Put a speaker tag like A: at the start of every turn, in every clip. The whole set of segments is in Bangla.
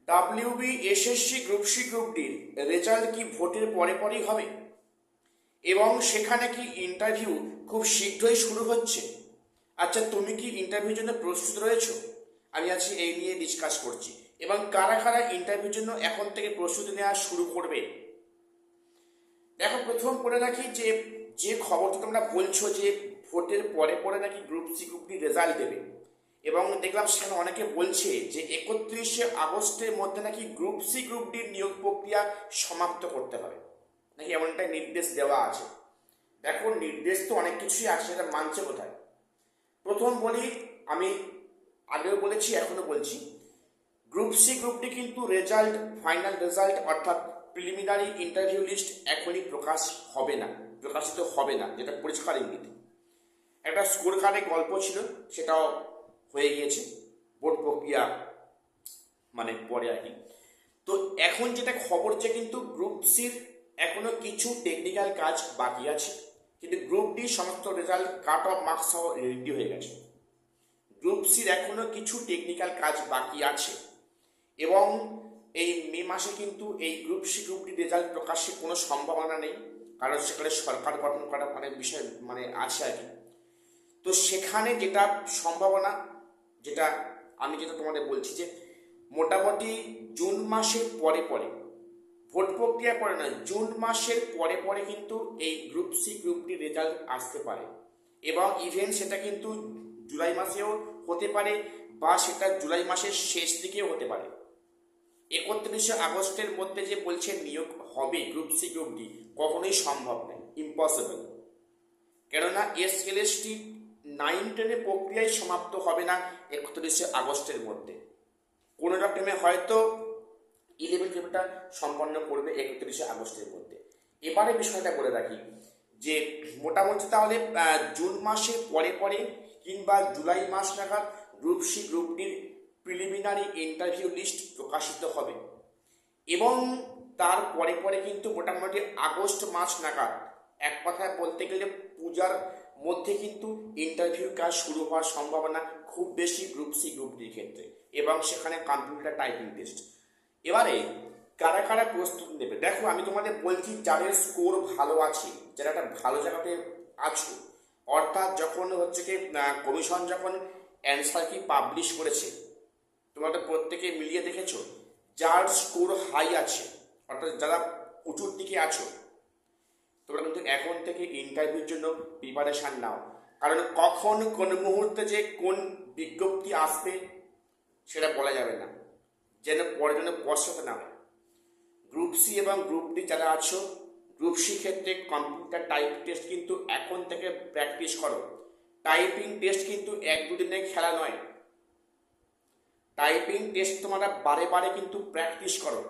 A: WB, SSC, group C, group ডির রেজাল্ট কি ভোটের পরে পরেই হবে এবং সেখানে কি ইন্টারভিউ খুব শীঘ্রই শুরু হচ্ছে? আচ্ছা, তুমি কি ইন্টারভিউর জন্য প্রস্তুত রয়েছো? আমি আজকে এই নিয়ে ডিসকাস করছি। এবং কারা কারা ইন্টারভিউর জন্য এখন থেকে প্রস্তুতি নেওয়া শুরু করবে? দেখো, প্রথম করে রাখি যে যে খবরটা তোমরা বলছো যে ভোটের পরে পরে নাকি group C, group D result দেবে, এবং দেখলাম সেখানে অনেকে বলছে যে 31শে আগস্টের মধ্যে নাকি গ্রুপ সি, গ্রুপ ডির নিয়োগ প্রক্রিয়া সমাপ্ত করতে হবে, নাকি এমনটা নির্দেশ দেওয়া আছে। দেখো, নির্দেশ তো অনেক কিছুই আছে, সেটা মানছে কোথায়? প্রথম বলি, আমি আগেও বলেছি এখনো বলছি, গ্রুপ সি, গ্রুপ ডি কিন্তু রেজাল্ট, ফাইনাল রেজাল্ট অর্থাৎ প্রিলিমিনারি ইন্টারভিউ লিস্ট এখনই প্রকাশিত হবে না, যেটা পরিষ্কার ইঙ্গিত। একটা স্কোর কার্ডে গল্প ছিল, সেটাও হয়ে গিয়েছে ভোট প্রক্রিয়া মানে পরে আর কি। তো এখন যেটা খবর, যে কিন্তু গ্রুপ সির এখনো কিছু টেকনিক্যাল কাজ বাকি আছে, কিন্তু গ্রুপ ডি সমস্ত রেজাল্ট, কাট অফ মার্কস সহ রেডি হয়ে গেছে। গ্রুপ সির এখনো কিছু টেকনিক্যাল কাজ বাকি আছে, এবং এই মে মাসে কিন্তু এই group C, group D result প্রকাশের কোনো সম্ভাবনা নেই, কারণ সেখানে সরকার গঠন করার অনেক বিষয় আছে আর কি। তো সেখানে যেটা সম্ভাবনা, যেটা তোমাদের বলছি, যে মোটামুটি জুন মাসের পরে পরে, ভোট প্রক্রিয়া পরে নয়, জুন মাসের পরে পরে কিন্তু এই group C, group D result আসতে পারে, এবং ইভেন সেটা কিন্তু জুলাই মাসেও হতে পারে, বা সেটা জুলাই মাসের শেষ দিকেও হতে পারে। 31শে আগস্টের মধ্যে যে বলছে নিয়োগ হবে গ্রুপ সি, গ্রুপ ডি, কখনোই সম্ভব নয়, ইম্পসিবল। কেননা এসএলএসটি 9-10 প্রক্রিয়ায় সমাপ্ত হবে না 31শে আগস্টের মধ্যে। কোনো একটা টাইমে হয়তো 11-12টা সম্পন্ন করবে 31শে আগস্টের মধ্যে। এবারে বিষয়টা বলে রাখি যে মোটামুটি তাহলে জুন মাসের পরে পরে কিংবা জুলাই মাস নাগাদ গ্রুপ সি, গ্রুপ ডির প্রিলিমিনারি ইন্টারভিউ লিস্ট প্রকাশিত হবে, এবং তার পরে পরে কিন্তু মোটামুটি আগস্ট মাস নাগাদ, এক কথায় বলতে গেলে পূজার মধ্যে কিন্তু ইন্টারভিউ কাজ শুরু হওয়ার সম্ভাবনা খুব বেশি গ্রুপ সি, গ্রুপ ডির ক্ষেত্রে, এবং সেখানে কম্পিউটার টাইপিং টেস্ট। এবারে কারা কারা প্রস্তুতি নেবে? দেখো, আমি তোমাদের বলছি, যাদের স্কোর ভালো আছে, যারা একটা ভালো জায়গাতে আছো, অর্থাৎ যখন হচ্ছে কি কমিশন যখন অ্যান্সার কি পাবলিশ করেছে, তোমাদের প্রত্যেকে মিলিয়ে দেখেছো, যার স্কোর হাই আছে, অর্থাৎ যারা উঁচুর দিকে আছো, তোমরা কিন্তু এখন থেকে ইন্টারভিউর জন্য প্রিপারেশান নাও, কারণ কখন কোন মুহূর্তে যে কোন বিজ্ঞপ্তি আসবে সেটা বলা যাবে না, যেন পরে যেন পশ্চাতে না হয়। গ্রুপ সি এবং গ্রুপ ডি যারা আছো, গ্রুপ সি ক্ষেত্রে কম্পিউটার টাইপ টেস্ট কিন্তু এখন থেকে প্র্যাকটিস করো। টাইপিং টেস্ট কিন্তু 1-2 দিনের খেলা নয়, টাইপিং টেস্ট তোমরা বারে বারে কিন্তু প্র্যাকটিস করো।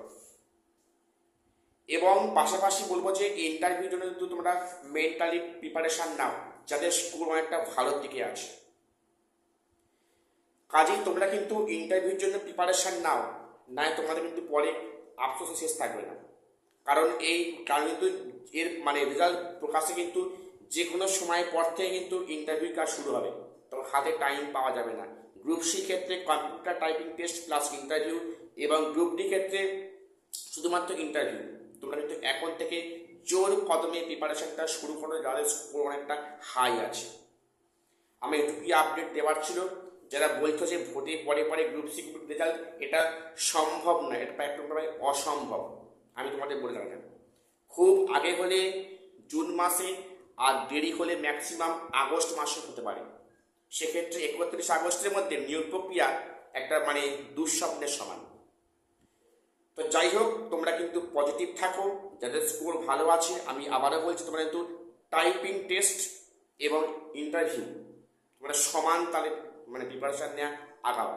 A: এবং পাশাপাশি বলবো যে ইন্টারভিউর জন্য কিন্তু তোমরা মেন্টালি প্রিপারেশান নাও, যাদের স্কোর অনেকটা ভালোর দিকে আছে। কাজেই তোমরা কিন্তু ইন্টারভিউর জন্য প্রিপারেশান নাও, নাই তোমাদের কিন্তু পরে আফসোসে শেষ থাকবে না, কারণ কিন্তু এর রেজাল্ট প্রকাশে কিন্তু যে কোনো সময় পর থেকে কিন্তু ইন্টারভিউ কাজ শুরু হবে, তখন হাতে টাইম পাওয়া যাবে না। গ্রুপ সি ক্ষেত্রে computer typing test plus interview, এবং গ্রুপ ডি ক্ষেত্রে শুধুমাত্র ইন্টারভিউ। তোমরা কিন্তু এখন থেকে জোর কদমে প্রিপারেশনটা শুরু করো, যাদের স্কোর অনেকটা হাই আছে। আমি এটুকুই আপডেট দেওয়ার ছিল। যারা বলতো যে ভোটে পরে পরে গ্রুপ সি, গ্রুপ রেজাল্ট, এটা সম্ভব নয়, এটা প্রায় অসম্ভব, আমি তোমাদের বলে রাখলাম। খুব আগে হলে জুন মাসে, আর দেরি হলে ম্যাক্সিমাম আগস্ট মাসে হতে পারে। সেক্ষেত্রে 31শে আগস্টের মধ্যে নিয়োগ প্রক্রিয়া একটা দুঃস্বপ্নের সমান। তো যাই হোক, তোমরা কিন্তু পজিটিভ থাকো, যাদের স্কোর ভালো আছে। আমি আবারও বলছি, তোমরা কিন্তু টাইপিং টেস্ট এবং ইন্টারভিউ তোমরা সমান তালে প্রিপারেশান নেওয়া আগাও,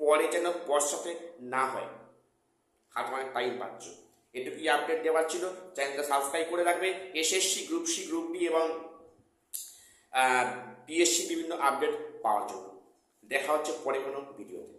A: পরে যেন বর্ষাতে না হয়, হাতে অনেক টাইম পাচ্ছ। এটুকুই আপডেট দেওয়ার ছিল। চ্যানেলটা সাবস্ক্রাইব করে রাখবে SSC, group C, group D এবং পিএসসি বিভিন্ন আপডেট পাওয়ার জন্য। দেখা হচ্ছে পরে কোনো ভিডিওতে।